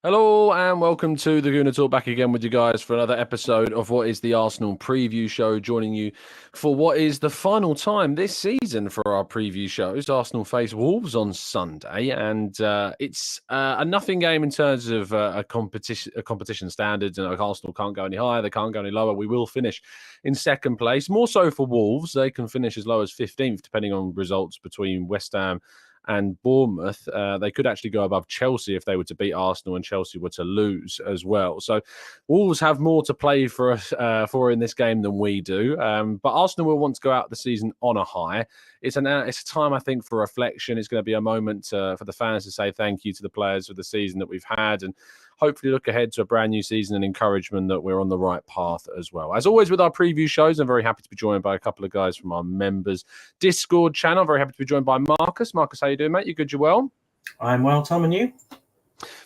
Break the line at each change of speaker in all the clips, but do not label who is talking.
Hello and welcome to the Gooner Talk, back again with you guys for another episode of what is the Arsenal preview show, joining you for what is the final time this season for our preview shows. Arsenal face Wolves on Sunday, and it's a nothing game in terms of a competition standards. And Arsenal can't go any higher, they can't go any lower. We will finish in second place. More so for Wolves, they can finish as low as 15th, depending on results between West Ham and Bournemouth. They could actually go above Chelsea if they were to beat Arsenal and Chelsea were to lose as well. So Wolves have more to play for us for in this game than we do. But Arsenal will want to go out the season on a high. It's a time, I think, for reflection. It's going to be a moment for the fans to say thank you to the players for the season that we've had, and hopefully look ahead to a brand new season and encouragement that we're on the right path as well. As always with our preview shows, I'm very happy to be joined by a couple of guys from our members Discord channel. Very happy to be joined by Marcus. Marcus, how you doing, mate? You good? You well?
I'm well, Tom, and you?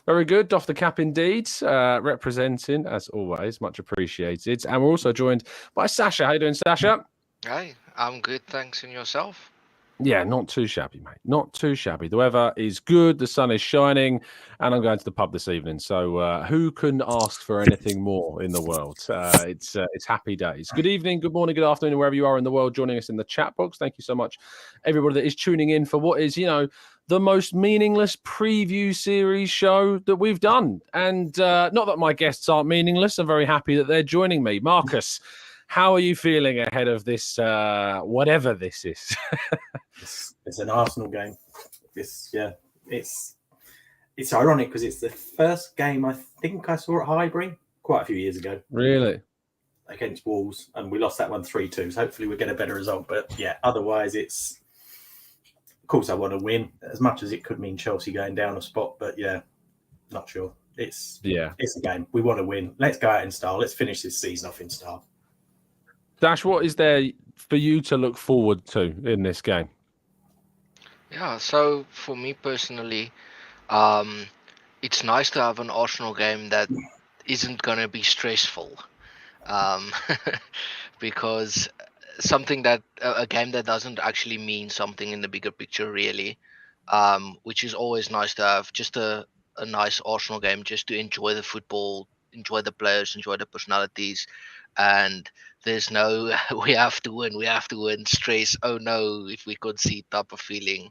Very good. Doff the cap indeed. Representing, as always, much appreciated. And we're also joined by Sasha. How you doing, Sasha?
Hi, I'm good, thanks. And yourself?
Yeah, not too shabby, mate. Not too shabby. The weather is good. The sun is shining, and I'm going to the pub this evening. So who can ask for anything more in the world? It's happy days. Good evening, good morning, good afternoon, wherever you are in the world, joining us in the chat box. Thank you so much, everybody that is tuning in for what is, the most meaningless preview series show that we've done. And not that my guests aren't meaningless. I'm very happy that they're joining me. Marcus, how are you feeling ahead of this, whatever this is?
It's an Arsenal game. It's ironic because it's the first game I think I saw at Highbury quite a few years ago.
Really?
Against Wolves, and we lost that one 3-2. So hopefully we'll get a better result. But yeah, otherwise it's, of course I want to win, as much as it could mean Chelsea going down a spot. But yeah, not sure. It's a game. We want to win. Let's go out in style. Let's finish this season off in style.
Dash, what is there for you to look forward to in this game?
Yeah, so for me personally, it's nice to have an Arsenal game that isn't going to be stressful. Um, because a game that doesn't actually mean something in the bigger picture, really, which is always nice to have. Just a nice Arsenal game, just to enjoy the football, enjoy the players, enjoy the personalities, and there's no we have to win stress. Oh no, if we concede type of feeling,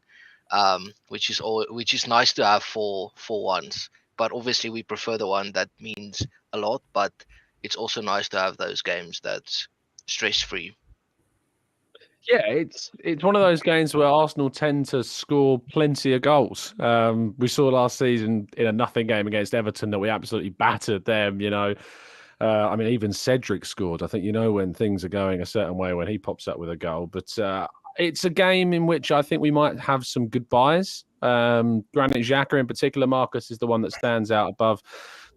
which is nice to have for once. But obviously we prefer the one that means a lot. But it's also nice to have those games that's stress free.
Yeah, it's one of those games where Arsenal tend to score plenty of goals. We saw last season in a nothing game against Everton that we absolutely battered them. Even Cedric scored. I think when things are going a certain way when he pops up with a goal. But it's a game in which I think we might have some goodbyes. Granit Xhaka in particular, Marcus, is the one that stands out above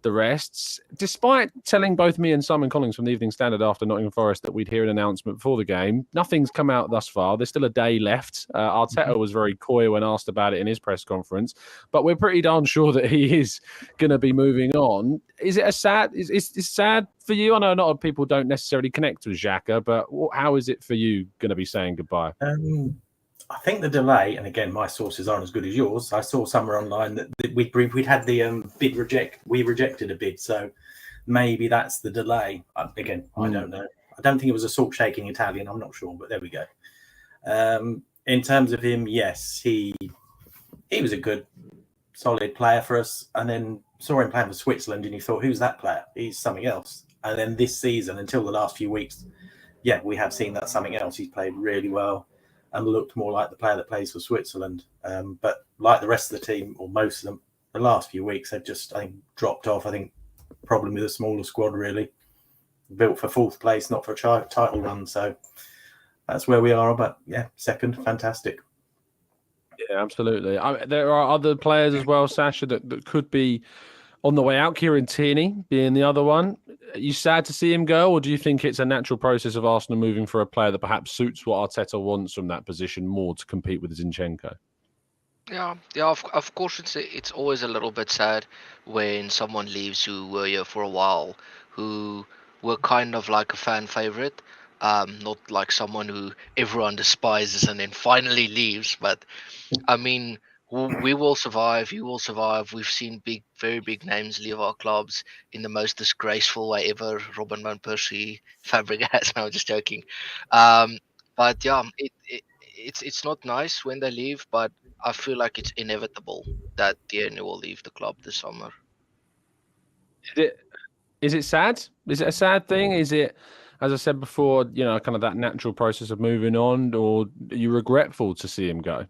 the rest. Despite telling both me and Simon Collins from the Evening Standard after Nottingham Forest that we'd hear an announcement before the game, nothing's come out thus far. There's still a day left. Arteta was very coy when asked about it in his press conference, but we're pretty darn sure that he is going to be moving on. Is it sad for you? I know a lot of people don't necessarily connect with Xhaka, but how is it for you going to be saying goodbye?
I think the delay, and again, my sources aren't as good as yours. I saw somewhere online that we'd had the bid reject. We rejected a bid, so maybe that's the delay. Again, I don't know. I don't think it was a salt shaking Italian. I'm not sure, but there we go. In terms of him, yes, he was a good, solid player for us, and then saw him playing for Switzerland, and you thought, who's that player? He's something else. And then this season, until the last few weeks, yeah, we have seen that something else. He's played really well and looked more like the player that plays for Switzerland. But like the rest of the team, or most of them, the last few weeks, they've just, I think, dropped off. I think problem with a smaller squad, really. Built for fourth place, not for a title run. So that's where we are. But yeah, second, fantastic.
Yeah, absolutely. There are other players as well, Sasha, that could be on the way out. Kieran Tierney being the other one. Are you sad to see him go, or do you think it's a natural process of Arsenal moving for a player that perhaps suits what Arteta wants from that position more to compete with Zinchenko?
Yeah. Of course, it's always a little bit sad when someone leaves who were here for a while, who were kind of like a fan favorite, not like someone who everyone despises and then finally leaves. But I mean, We will survive. You will survive. We've seen very big names leave our clubs in the most disgraceful way ever. Robin van Persie, Fabregas. No, I'm just joking. Um, but yeah, it's not nice when they leave, but I feel like it's inevitable that Tierney will leave the club this summer.
Is it sad? Is it a sad thing? Is it, as I said before, kind of that natural process of moving on, or are you regretful to see him go?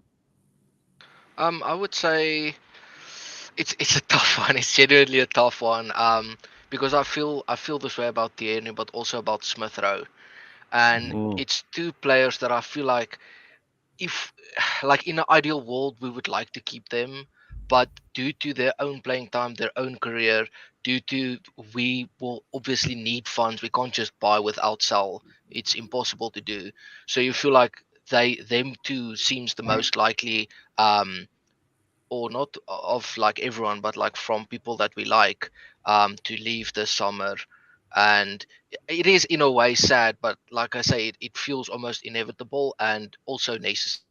I would say it's a tough one. It's genuinely a tough one. Because I feel this way about Tierney, but also about Smith Rowe, and
Mm.
it's two players that I feel like if like in an ideal world we would like to keep them, but due to their own playing time, their own career, due to we will obviously need funds, we can't just buy without sell. It's impossible to do. So you feel like them two seems the most likely, or not of like everyone, but like from people that we like, to leave this summer. And it is in a way sad, but like I say, it feels almost inevitable and also necessary.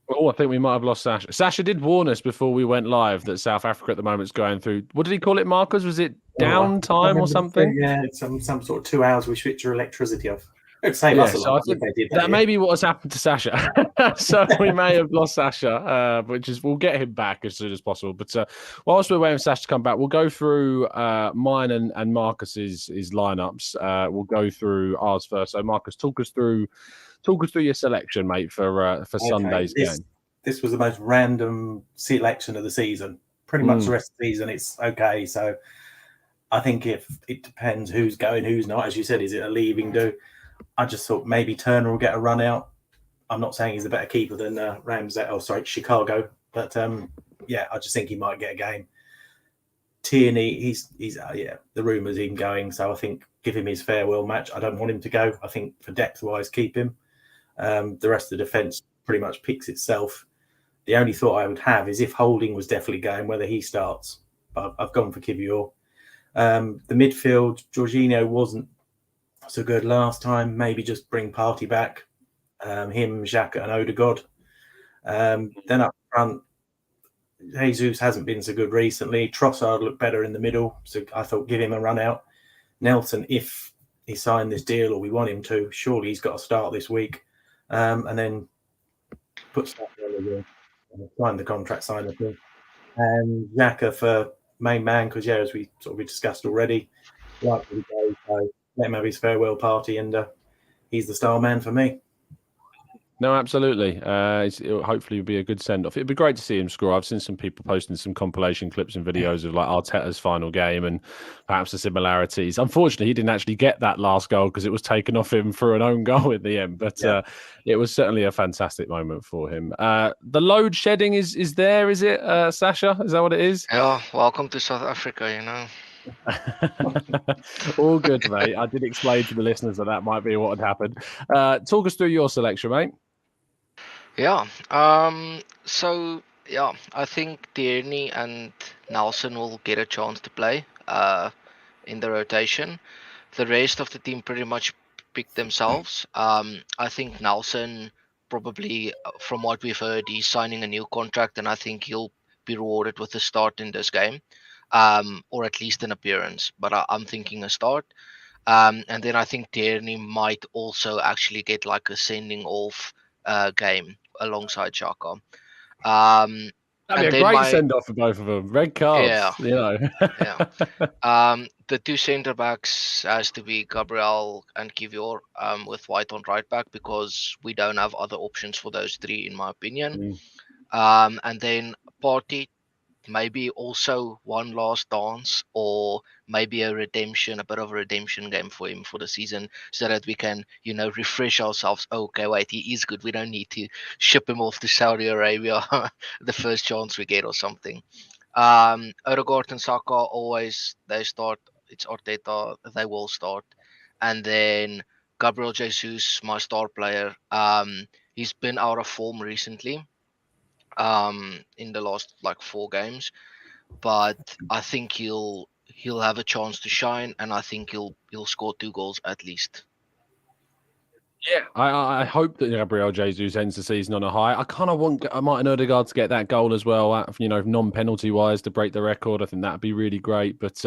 Oh, I think we might have lost Sasha. Sasha did warn us before we went live that South Africa at the moment is going through. What did he call it, Marcus? Was it
Oh, I can't
downtime or
remember the
something?
thing. Yeah, it's some sort of 2 hours we switch your electricity off. It'd save
Yeah,
us a
so
lot
I
if
think
they did
that
yeah.
may be what has happened to Sasha. So we may have lost Sasha, which is we'll get him back as soon as possible. But whilst we're waiting for Sasha to come back, we'll go through mine and Marcus's lineups. We'll go through ours first. So Marcus, talk us through your selection, mate, for
Okay,
Sunday's game.
this was the most random selection of the season. Pretty much the rest of the season, it's okay. So I think if it depends who's going, who's not. As you said, is it a leaving do? I just thought maybe Turner will get a run out. I'm not saying he's a better keeper than Chicago, but yeah, I just think he might get a game. Tierney, he's the rumours him going, so I think give him his farewell match. I don't want him to go. I think for depth wise, keep him. The rest of the defence pretty much picks itself. The only thought I would have is if Holding was definitely going, whether he starts. But I've gone for Kivior. The midfield, Jorginho wasn't so good last time. Maybe just bring Partey back. Him, Xhaka, and Odegaard. Then up front, Jesus hasn't been so good recently. Trossard looked better in the middle, so I thought give him a run out. Nelson, if he signed this deal or we want him to, surely he's got to start this week. And then put stuff on the sign the contract, sign the thing. And Xhaka for main man, because as we discussed already, likely to go, so let him have his farewell party, and he's the star man for me.
No, absolutely. It'll hopefully be a good send off. It'd be great to see him score. I've seen some people posting some compilation clips and videos of like Arteta's final game and perhaps the similarities. Unfortunately, he didn't actually get that last goal because it was taken off him for an own goal in the end. But it was certainly a fantastic moment for him. The load shedding is there, is it, Sasha? Is that what it is?
Yeah, welcome to South Africa.
All good, mate. I did explain to the listeners that might be what had happened. Talk us through your selection, mate.
Yeah. So yeah, I think Tierney and Nelson will get a chance to play in the rotation. The rest of the team pretty much pick themselves. I think Nelson probably, from what we've heard, he's signing a new contract, and I think he'll be rewarded with a start in this game, or at least an appearance. But I'm thinking a start. And then I think Tierney might also actually get like a sending off game alongside Xhaka. Um,
That'd
and
be a
then
great send off for both of them. Red cards,
yeah. The two centre backs has to be Gabriel and Kivior, with White on right back, because we don't have other options for those three, in my opinion. And then Partey, maybe also one last dance, or maybe a bit of a redemption game for him for the season, so that we can, refresh ourselves. Okay, wait, he is good. We don't need to ship him off to Saudi Arabia the first chance we get or something. Odegaard and Saka always they start. It's Arteta. They will start, and then Gabriel Jesus, my star player. He's been out of form recently. In the last like 4 games, but I think he'll have a chance to shine, and I think he'll score 2 goals at least.
Yeah, I hope that Gabriel Jesus ends the season on a high. I kind of want Martin Odegaard to get that goal as well, non-penalty wise to break the record. I think that'd be really great. But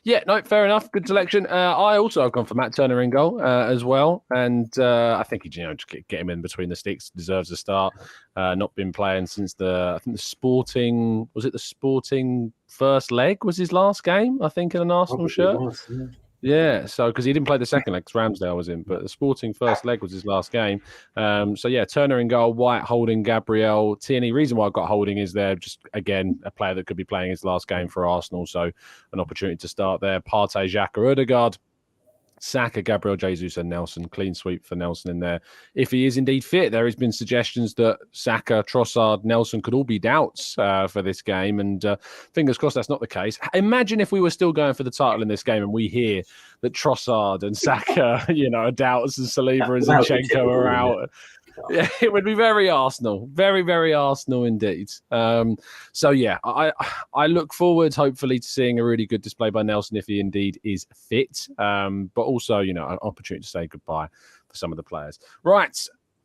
yeah, no, fair enough. Good selection. I also have gone for Matt Turner in goal as well, and I think he, just get him in between the sticks. Deserves a start. Not been playing since I think the Sporting first leg was his last game. I think in an Arsenal shirt.
Was, yeah.
Yeah, so because he didn't play the second leg, 'cause Ramsdale was in, but the Sporting first leg was his last game. So yeah, Turner in goal, White holding, Gabriel, Tierney. Reason why I got holding is they're just again a player that could be playing his last game for Arsenal, so an opportunity to start there. Partey, Xhaka, Odegaard. Saka, Gabriel Jesus and Nelson. Clean sweep for Nelson in there. If he is indeed fit, there has been suggestions that Saka, Trossard, Nelson could all be doubts for this game. And fingers crossed that's not the case. Imagine if we were still going for the title in this game and we hear that Trossard and Saka, are doubts and Saliba and Zinchenko are out. Yeah, it would be very Arsenal, very, very Arsenal indeed. So yeah, I look forward, hopefully, to seeing a really good display by Nelson if he indeed is fit. But also, an opportunity to say goodbye for some of the players. Right,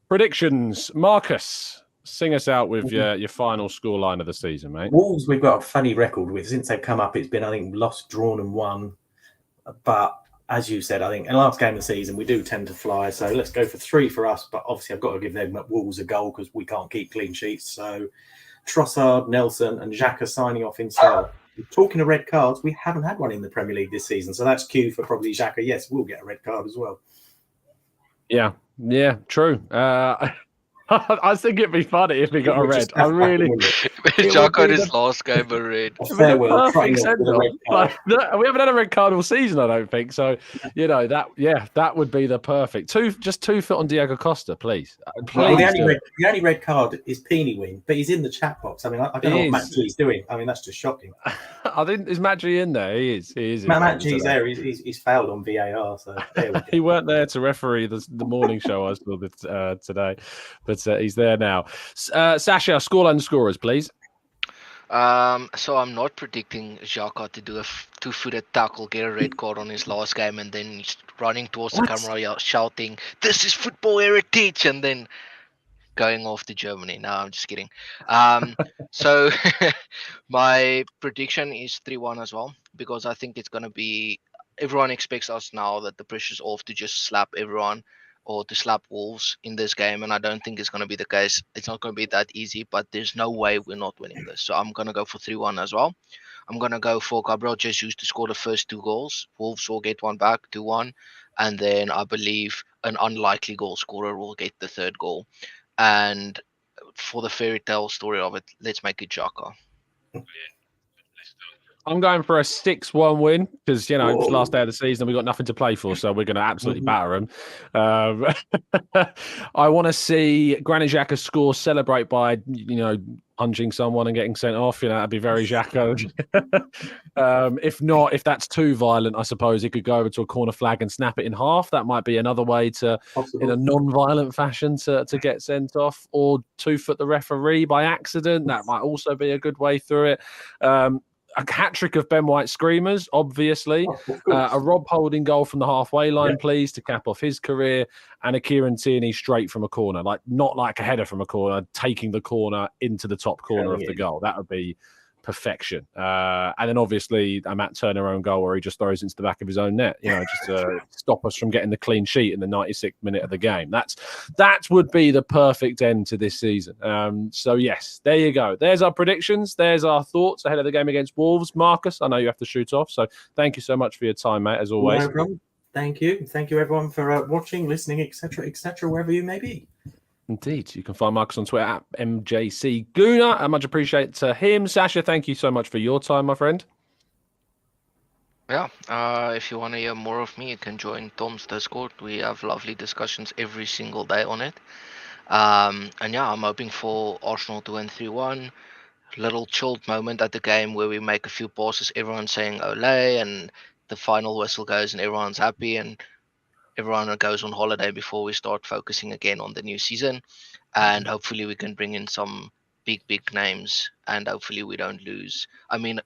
predictions, Marcus. Sing us out with your final scoreline of the season, mate.
Wolves, we've got a funny record with. Since they've come up, it's been, I think, lost, drawn, and won. But as you said, I think in the last game of the season, we do tend to fly. So let's go for 3 for us. But obviously, I've got to give them Wolves a goal because we can't keep clean sheets. So Trossard, Nelson, and Xhaka signing off himself. Talking of red cards, we haven't had one in the Premier League this season. So that's cue for probably Xhaka. Yes, we'll get a red card as well.
Yeah, true. I think it'd be funny if we got a red. I really.
Jack on his last game a red.
Perfect like, we haven't had a red card all season, I don't think. So, that would be the perfect 2 foot on Diego Costa, please.
Well, the only red card is Peeny win, but he's in the chat box. I mean, I don't know what Matt G's doing. I mean, that's just shocking.
I think is Matt G in there? He is.
Matt G's there. He's fouled on VAR. So there we go.
He weren't there to referee the morning show I saw today, but he's there now. Sasha, scoreline and scorers, please.
So I'm not predicting Xhaka to do a 2-footed tackle, get a red card on his last game, and then he's running towards the camera shouting, "This is football heritage," and then going off to Germany. No, I'm just kidding. So my prediction is 3-1 as well, because I think it's going to be, everyone expects us now that the pressure's off to just slap everyone or to slap Wolves in this game, and I don't think it's going to be the case. It's not going to be that easy, but there's no way we're not winning this. So I'm going to go for 3-1 as well. I'm going to go for Gabriel Jesus to score the first 2 goals. Wolves will get one back, 2-1. And then I believe an unlikely goal scorer will get the 3rd goal. And for the fairy tale story of it, let's make it Xhaka.
I'm going for a 6-1 win because, it's the last day of the season. We've got nothing to play for, so we're going to absolutely batter them. I want to see Granit Xhaka score, celebrate by, punching someone and getting sent off. That'd be very Xhaka. If not, if that's too violent, I suppose he could go over to a corner flag and snap it in half. That might be another way to, in a non-violent fashion, to get sent off, or 2-foot the referee by accident. That might also be a good way through it. A hat-trick of Ben White screamers, obviously. A Rob Holding goal from the halfway line, please, to cap off his career. And a Kieran Tierney straight from a corner. Not like a header from a corner, taking the corner into the top corner of the goal. That would be perfection. And then obviously a Matt Turner own goal where he just throws into the back of his own net, just to stop us from getting the clean sheet in the 96th minute of the game. That would be the perfect end to this season. So yes, there you go. There's our predictions. There's our thoughts ahead of the game against Wolves. Marcus, I know you have to shoot off, so thank you so much for your time, mate, as always.
No problem. Thank you. Thank you everyone for watching, listening, etc., wherever you may be.
Indeed. You can find Marcus on Twitter at MJC Gooner. I much appreciate him. Sasha, thank you so much for your time, my friend.
Yeah. If you want to hear more of me, you can join Tom's Discord. We have lovely discussions every single day on it. And yeah, I'm hoping for Arsenal to win 3-1. Little chilled moment at the game where we make a few passes, everyone's saying Ole, and the final whistle goes and everyone's happy, and everyone goes on holiday before we start focusing again on the new season. And hopefully we can bring in some big names, and hopefully we don't lose. I mean,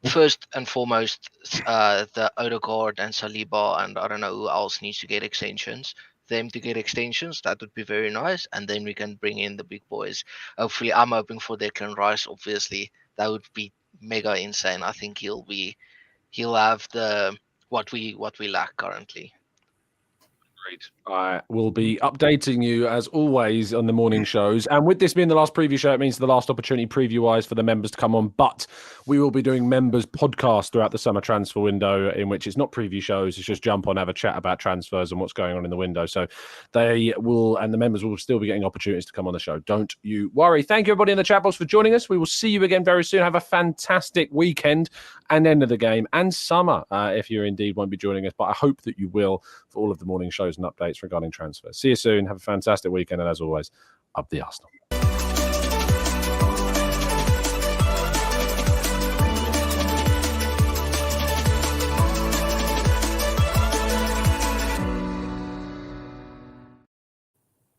first and foremost, the Odegaard and Saliba, and I don't know who else needs to get extensions. them to get extensions. That would be very nice, and then we can bring in the big boys. Hopefully, I'm hoping for Declan Rice. Obviously, that would be mega insane. I think he'll have the what we lack currently.
Great. I will be updating you as always on the morning shows. And with this being the last preview show, it means the last opportunity preview wise for the members to come on. But we will be doing members podcasts throughout the summer transfer window, in which it's not preview shows. It's just jump on, have a chat about transfers and what's going on in the window. So they will, and the members will still be getting opportunities to come on the show. Don't you worry. Thank you, everybody in the chat box, for joining us. We will see you again very soon. Have a fantastic weekend and end of the game and summer, if you indeed won't be joining us. But I hope that you will, for all of the morning shows and updates regarding transfers. See you soon. Have a fantastic weekend. And as always, up the Arsenal.